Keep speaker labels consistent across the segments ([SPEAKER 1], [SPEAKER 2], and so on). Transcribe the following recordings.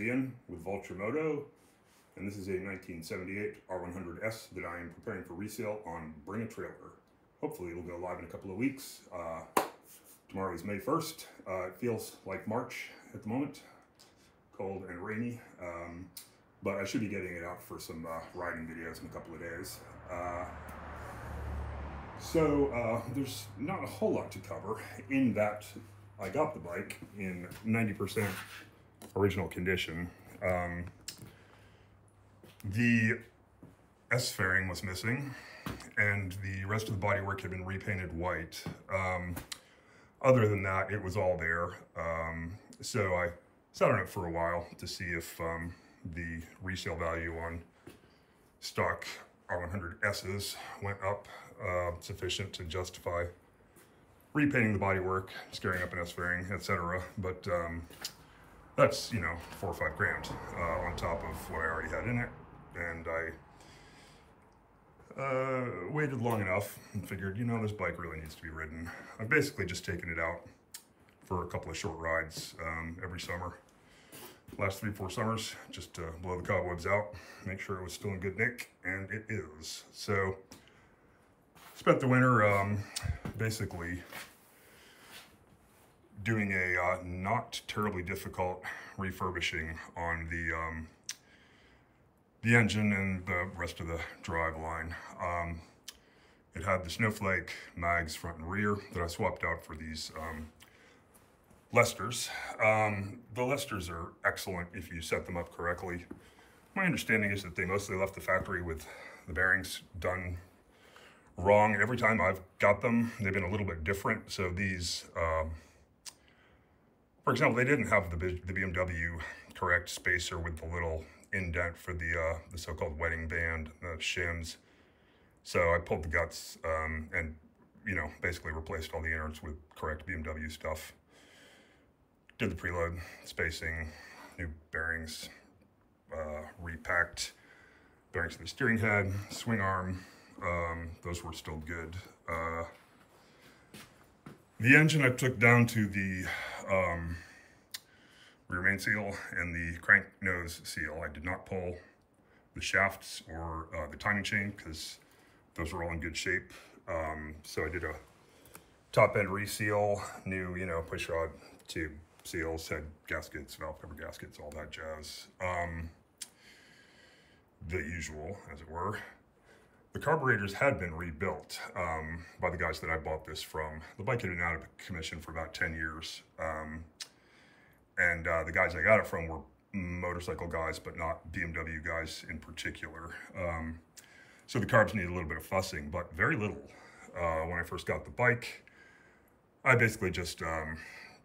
[SPEAKER 1] again with Walkaround, and this is a 1978 R100S that I am preparing for resale on Bring a Trailer. Hopefully it'll go live in a couple of weeks. Tomorrow is May 1st. It feels like March at the moment, cold and rainy, but I should be getting it out for some riding videos in a couple of days. So there's not a whole lot to cover in that I got the bike in 90% original condition. The S-fairing was missing and the rest of the bodywork had been repainted white. Other than that, it was all there. So I sat on it for a while to see if the resale value on stock R100Ss went up sufficient to justify repainting the bodywork, scaring up an S-fairing, etc. But that's, you know, $4 or $5 grand on top of what I already had in it. And I waited long enough and figured, you know, this bike really needs to be ridden. I've basically just taken it out for a couple of short rides every summer. Last 3-4 summers, just to blow the cobwebs out, make sure it was still in good nick, and it is. So, spent the winter basically doing a not terribly difficult refurbishing on the engine and the rest of the drive line. It had the Snowflake mags front and rear that I swapped out for these Lesters. The Lesters are excellent if you set them up correctly. My understanding is that they mostly left the factory with the bearings done wrong. Every time I've got them, they've been a little bit different. So these, for example, they didn't have the BMW correct spacer with the little indent for the so-called wedding band, shims. So I pulled the guts and, you know, basically replaced all the innards with correct BMW stuff. Did the preload, spacing, new bearings, repacked bearings to the steering head, swing arm, those were still good. The engine I took down to the rear main seal and the crank nose seal. I did not pull the shafts or the timing chain because those were all in good shape. So I did a top end reseal, new, you know, push rod tube seals, head gaskets, valve cover gaskets, all that jazz. The usual, as it were. The carburetors had been rebuilt by the guys that I bought this from. The bike had been out of commission for about 10 years. And the guys I got it from were motorcycle guys, but not BMW guys in particular. So the carbs needed a little bit of fussing, but very little. When I first got the bike, I basically just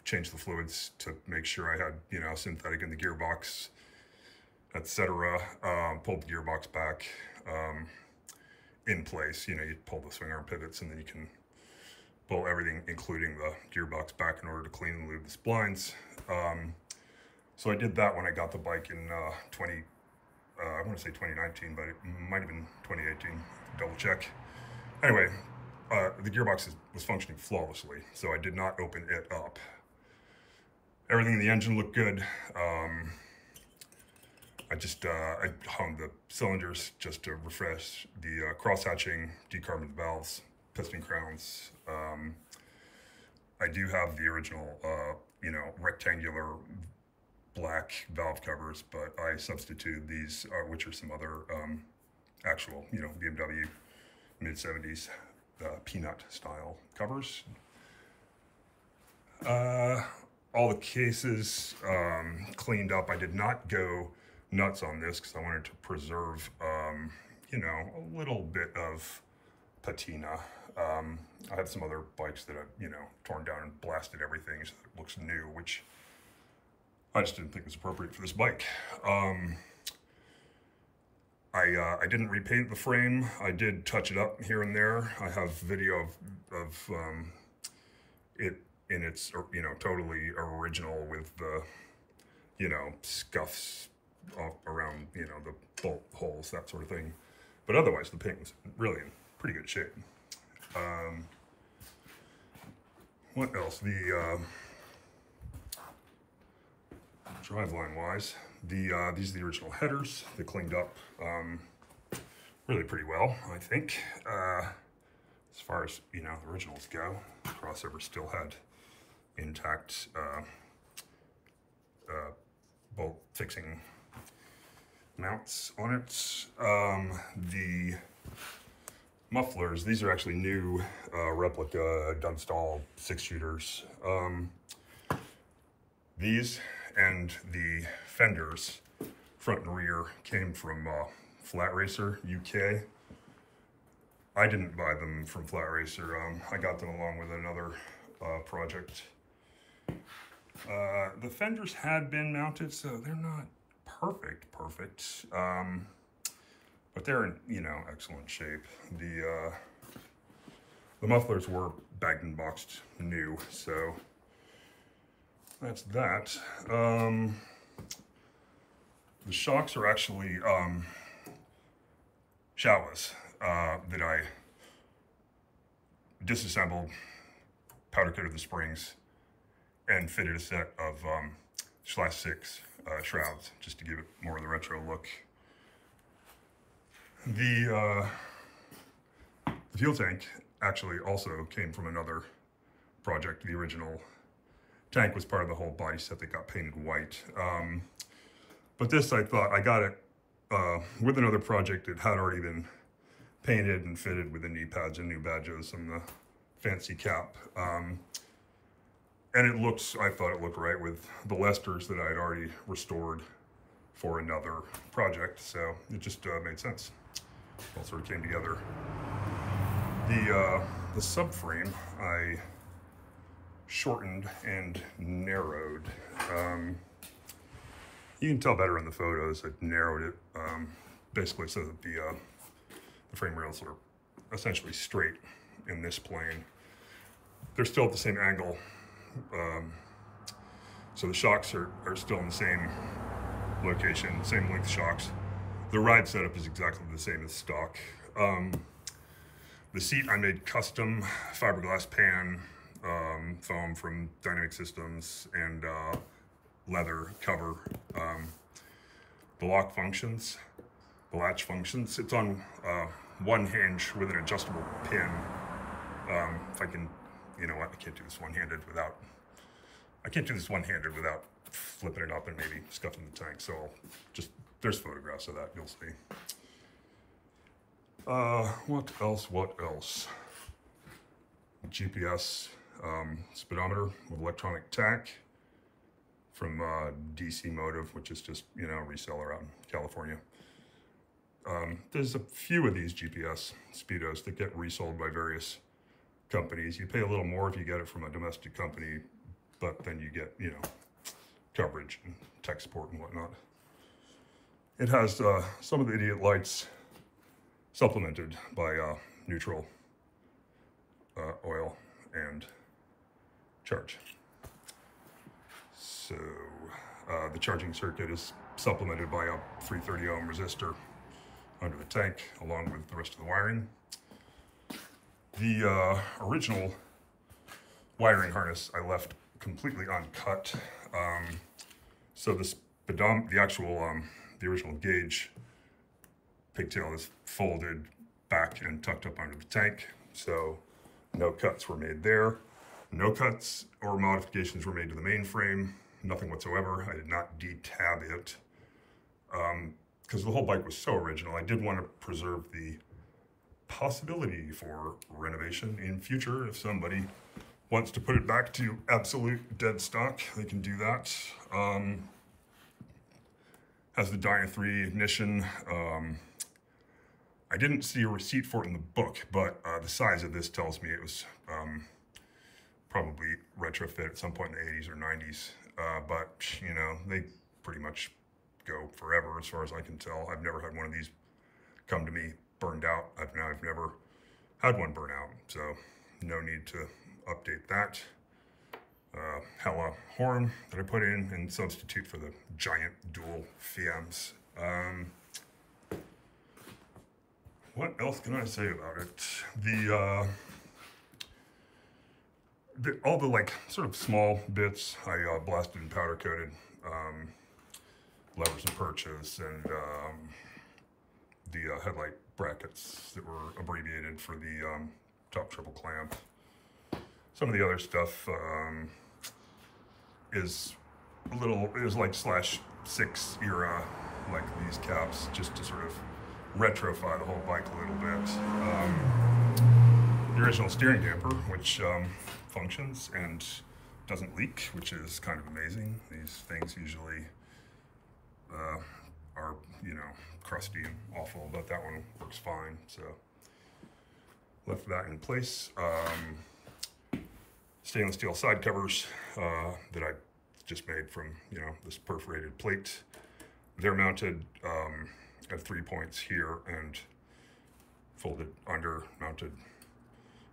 [SPEAKER 1] changed the fluids to make sure I had, you know, synthetic in the gearbox, etc. Pulled the gearbox back in place. You know, you pull the swing arm pivots and then you can pull everything, including the gearbox, back in order to clean and lube the splines. So I did that when I got the bike in I want to say 2019, but it might have been 2018, double check. Anyway, the gearbox was functioning flawlessly, so I did not open it up. Everything in the engine looked good. I hung the cylinders just to refresh the cross-hatching, decarboned valves, piston crowns. I do have the original, you know, rectangular black valve covers, but I substituted these, which are some other actual, you know, BMW mid-70s peanut style covers. All the cases cleaned up. I did not go nuts on this because I wanted to preserve, you know, a little bit of patina. I have some other bikes that I've, you know, torn down and blasted everything so it looks new, which I just didn't think was appropriate for this bike. I didn't repaint the frame. I did touch it up here and there. I have video of it in its, you know, totally original with the, you know, scuffs around, you know, the bolt holes, that sort of thing. But otherwise, the paint was really in pretty good shape. What else? driveline wise. These are the original headers. They cleaned up really pretty well, I think. As far as, you know, the originals go, the crossover still had intact bolt fixing mounts on it. The mufflers, these are actually new replica Dunstall 6-shooters. These and the fenders, front and rear, came from Flat Racer UK. I didn't buy them from Flat Racer. I got them along with another project. The fenders had been mounted, so they're not perfect, but they're in, you know, excellent shape. The mufflers were bagged and boxed new, so that's that. The shocks are actually Shawas that I disassembled, powder coated the springs, and fitted a set of /6 shrouds just to give it more of the retro look. The fuel tank actually also came from another project. The original tank was part of the whole body set that got painted white. But this, I thought, I got it with another project. It had already been painted and fitted with the knee pads and new badges and the fancy cap. And it looks, I thought it looked right with the Lesters that I had already restored for another project. So it just made sense. It all sort of came together. The subframe I shortened and narrowed. You can tell better in the photos. I narrowed it basically so that the frame rails are essentially straight in this plane. They're still at the same angle, so the shocks are still in the same location, same length shocks. The ride setup is exactly the same as stock. The seat I made custom, fiberglass pan, foam from Dynamic Systems, and leather cover. The lock functions, the latch functions. It's on one hinge with an adjustable pin. If I can, you know what, I can't do this one-handed without flipping it up and maybe scuffing the tank. So just, there's photographs of that, you'll see. What else? GPS speedometer with electronic tach from DC Motive, which is just, you know, a reseller out in California. There's a few of these GPS speedos that get resold by various companies. You pay a little more if you get it from a domestic company, but then you get, you know, coverage and tech support and whatnot. It has some of the idiot lights supplemented by neutral oil and charge. So the charging circuit is supplemented by a 330 ohm resistor under the tank, along with the rest of the wiring. The original wiring harness I left completely uncut. So the actual, the original gauge pigtail is folded back and tucked up under the tank. So no cuts were made there. No cuts or modifications were made to the mainframe. Nothing whatsoever. I did not detab it. Because the whole bike was so original, I did want to preserve the possibility for renovation in future. If somebody wants to put it back to absolute dead stock, they can do that. Has the Dyna 3 ignition. I didn't see a receipt for it in the book, but the size of this tells me it was probably retrofit at some point in the 80s or 90s. But, you know, they pretty much go forever as far as I can tell. I've never had one of these come to me burned out. I've never had one burn out, so no need to update that. Hella horn that I put in and substitute for the giant dual FIAMs. What else can I say about it? All the like sort of small bits I blasted and powder coated levers and perches, and the headlight brackets that were abbreviated for the top triple clamp. Some of the other stuff is like /6 era, like these caps, just to sort of retrofy the whole bike a little bit. The original steering damper, which functions and doesn't leak, which is kind of amazing. These things usually are, you know, crusty and awful, but that one works fine, so left that in place. Stainless steel side covers that I just made from, you know, this perforated plate. They're mounted at 3 points here and folded under, mounted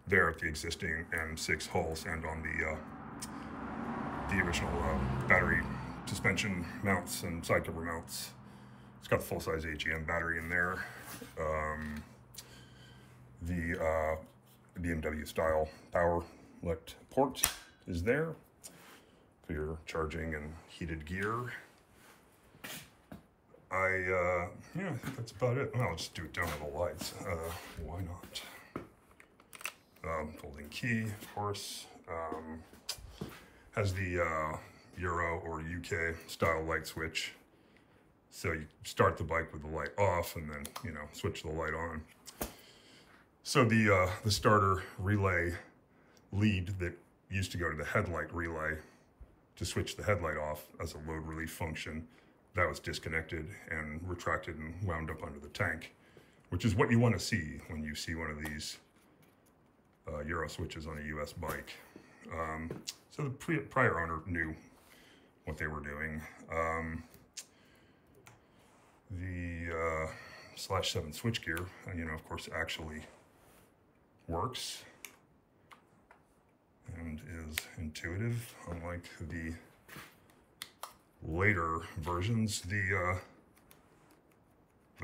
[SPEAKER 1] there at the existing M6 hulls and on the original battery suspension mounts and side cover mounts. It's got the full-size AGM battery in there. The BMW style power elect port is there for your charging and heated gear. Yeah, I think that's about it. Well, I'll just do it down to the lights. Why not? Folding key, of course. Has the Euro or UK style light switch. So you start the bike with the light off and then, you know, switch the light on. So the starter relay lead that used to go to the headlight relay to switch the headlight off as a load relief function, that was disconnected and retracted and wound up under the tank, which is what you want to see when you see one of these Euro switches on a US bike. So the prior owner knew what they were doing. The /7 switchgear, you know, of course, actually works and is intuitive, unlike the later versions. The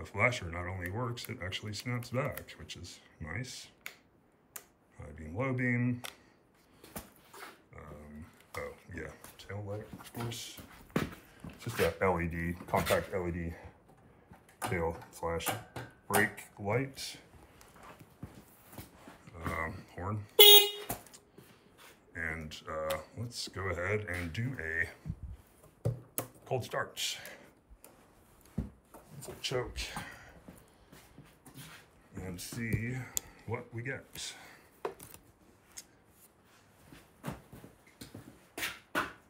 [SPEAKER 1] flasher not only works, it actually snaps back, which is nice. High beam, low beam. Oh yeah, tail light, of course. It's just a LED, compact LED tail / brake light. Horn. And let's go ahead and do a cold start. Full choke. And see what we get.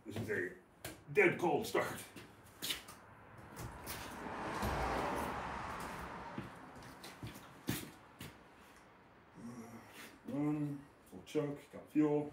[SPEAKER 1] This is a dead cold start. Full choke, got fuel.